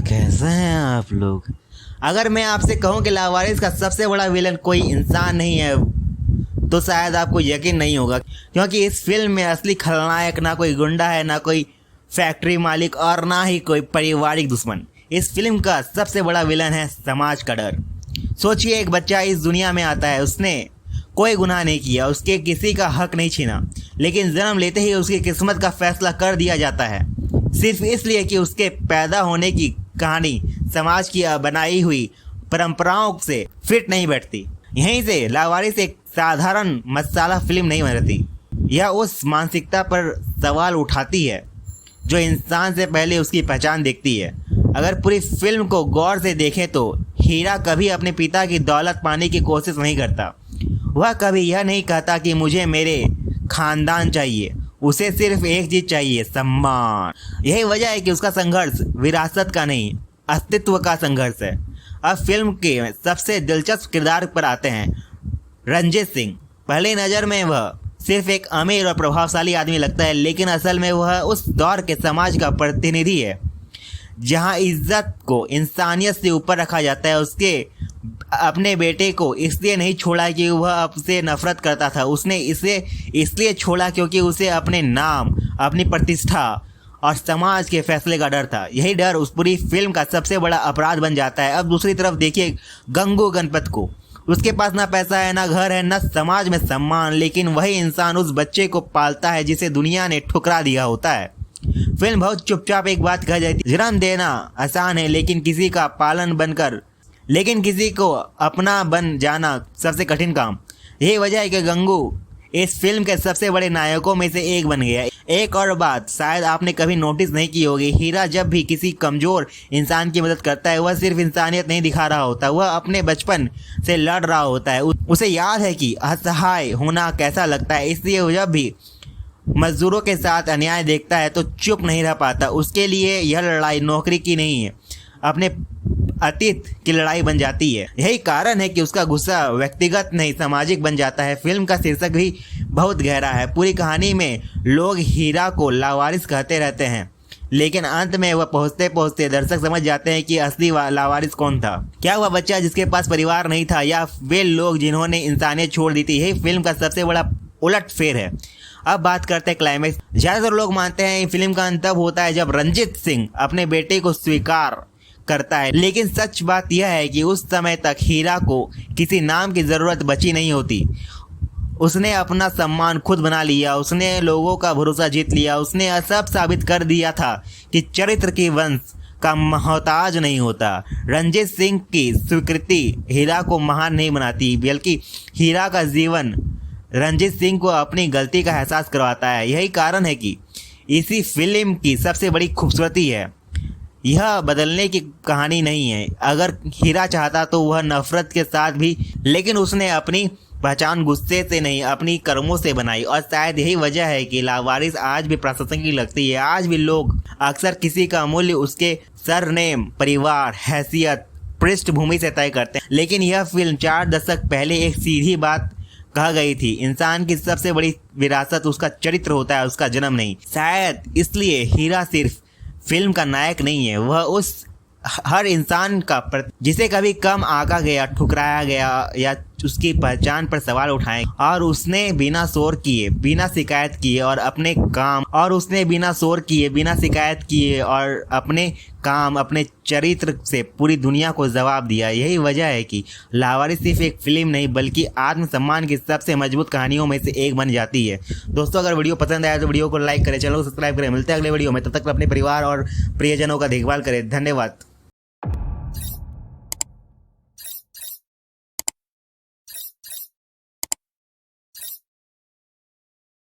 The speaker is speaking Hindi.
कैसे हैं आप लोग। अगर मैं आपसे कहूं कि लावारिस का सबसे बड़ा विलन कोई इंसान नहीं है तो शायद आपको यकीन नहीं होगा, क्योंकि इस फिल्म में असली खलनायक ना कोई गुंडा है, ना कोई फैक्ट्री मालिक और ना ही कोई पारिवारिक दुश्मन। इस फिल्म का सबसे बड़ा विलन है समाज का डर। सोचिए, एक बच्चा इस दुनिया में आता है, उसने कोई गुनाह नहीं किया, उसके किसी का हक नहीं छीना, लेकिन जन्म लेते ही उसकी किस्मत का फैसला कर दिया जाता है, सिर्फ इसलिए कि उसके पैदा होने की कहानी समाज की बनाई हुई परंपराओं से फिट नहीं बैठती। यहीं से लावारिस एक साधारण मसाला फिल्म नहीं बनती, यह उस मानसिकता पर सवाल उठाती है जो इंसान से पहले उसकी पहचान देखती है। अगर पूरी फिल्म को गौर से देखें तो हीरा कभी अपने पिता की दौलत पाने की कोशिश नहीं करता। वह कभी यह नहीं कहता कि मुझे मेरे खानदान चाहिए, उसे सिर्फ एक चीज चाहिए, सम्मान। यही वजह है कि उसका संघर्ष विरासत का नहीं, अस्तित्व का संघर्ष है। अब फिल्म के सबसे दिलचस्प किरदार पर आते हैं। रंजीत सिंह। पहली नज़र में वह सिर्फ एक अमीर और प्रभावशाली आदमी लगता है, लेकिन असल में वह उस दौर के समाज का प्रतिनिधि है जहां इज्जत को इंसानियत से ऊपर रखा जाता है। उसके अपने बेटे को इसलिए नहीं छोड़ा कि वह उससे नफरत करता था, उसने इसे इसलिए छोड़ा क्योंकि उसे अपने नाम, अपनी प्रतिष्ठा और समाज के फैसले का डर था। यही डर उस पूरी फिल्म का सबसे बड़ा अपराध बन जाता है। अब दूसरी तरफ देखिए गंगू गणपत को। उसके पास ना पैसा है, ना घर है, ना समाज में सम्मान, लेकिन वही इंसान उस बच्चे को पालता है जिसे दुनिया ने ठुकरा दिया होता है। फिल्म बहुत चुपचाप एक बात कह जाती है, जन्म देना आसान है लेकिन किसी को अपना बन जाना सबसे कठिन काम। यही वजह है कि गंगू इस फिल्म के सबसे बड़े नायकों में से एक बन गया। एक और बात शायद आपने कभी नोटिस नहीं की होगी, हीरा जब भी किसी कमजोर इंसान की मदद करता है, वह सिर्फ इंसानियत नहीं दिखा रहा होता, वह अपने बचपन से लड़ रहा होता है। उसे याद है कि असहाय होना कैसा लगता है, इसलिए वह जब भी मजदूरों के साथ अन्याय देखता है तो चुप नहीं रह पाता। उसके लिए यह लड़ाई नौकरी की नहीं है, अपने अतीत की लड़ाई बन जाती है। यही कारण है कि उसका गुस्सा व्यक्तिगत नहीं सामाजिक बन जाता है। फिल्म का शीर्षक भी बहुत गहरा है। पूरी कहानी में लोग हीरा को लावारिस कहते रहते हैं, लेकिन अंत में वह पहुंचते पहुंचते दर्शक समझ जाते हैं कि असली लावारिस कौन था। क्या वह बच्चा जिसके पास परिवार नहीं था, या वे लोग जिन्होंने इंसानियत छोड़ दी थी। यही फिल्म का सबसे बड़ा उलटफेर है। अब बात करते हैं क्लाइमेक्स। ज्यादातर लोग मानते हैं फिल्म का अंत तब होता है जब रंजीत सिंह अपने बेटे को स्वीकार करता है, लेकिन सच बात यह है कि उस समय तक हीरा को किसी नाम की जरूरत बची नहीं होती। उसने अपना सम्मान खुद बना लिया, उसने लोगों का भरोसा जीत लिया, उसने सब साबित कर दिया था कि चरित्र की वंश का मोहताज नहीं होता। रंजीत सिंह की स्वीकृति हीरा को महान नहीं बनाती, बल्कि हीरा का जीवन रंजीत सिंह को अपनी गलती का एहसास करवाता है। यही कारण है कि इसी फिल्म की सबसे बड़ी खूबसूरती है। यह बदलने की कहानी नहीं है। अगर हीरा चाहता तो वह नफरत के साथ भी, लेकिन उसने अपनी पहचान गुस्से से नहीं, अपनी कर्मों से बनाई। और शायद यही वजह है कि लावारिस आज भी प्रासंगिक लगती है। आज भी लोग अक्सर किसी का मूल्य उसके सरनेम, परिवार, हैसियत, पृष्ठभूमि से तय करते हैं। लेकिन यह फिल्म 4 दशक पहले एक सीधी बात कहा गई थी, इंसान की सबसे बड़ी विरासत उसका चरित्र होता है, उसका जन्म नहीं। शायद इसलिए हीरा सिर्फ फिल्म का नायक नहीं है, वह उस हर इंसान का जिसे कभी कम आंका गया, ठुकराया गया, या उसकी पहचान पर सवाल उठाए, और उसने बिना शोर किए, बिना शिकायत किए और अपने काम, और उसने बिना शोर किए, बिना शिकायत किए और अपने काम, अपने चरित्र से पूरी दुनिया को जवाब दिया। यही वजह है कि लावारिस सिर्फ एक फिल्म नहीं बल्कि आत्मसम्मान की सबसे मजबूत कहानियों में से एक बन जाती है। दोस्तों, अगर वीडियो पसंद आया तो वीडियो को लाइक करें, चैनल को सब्सक्राइब करें। मिलते हैं अगले वीडियो में, तब तक अपने परिवार और प्रियजनों का देखभाल करें। धन्यवाद।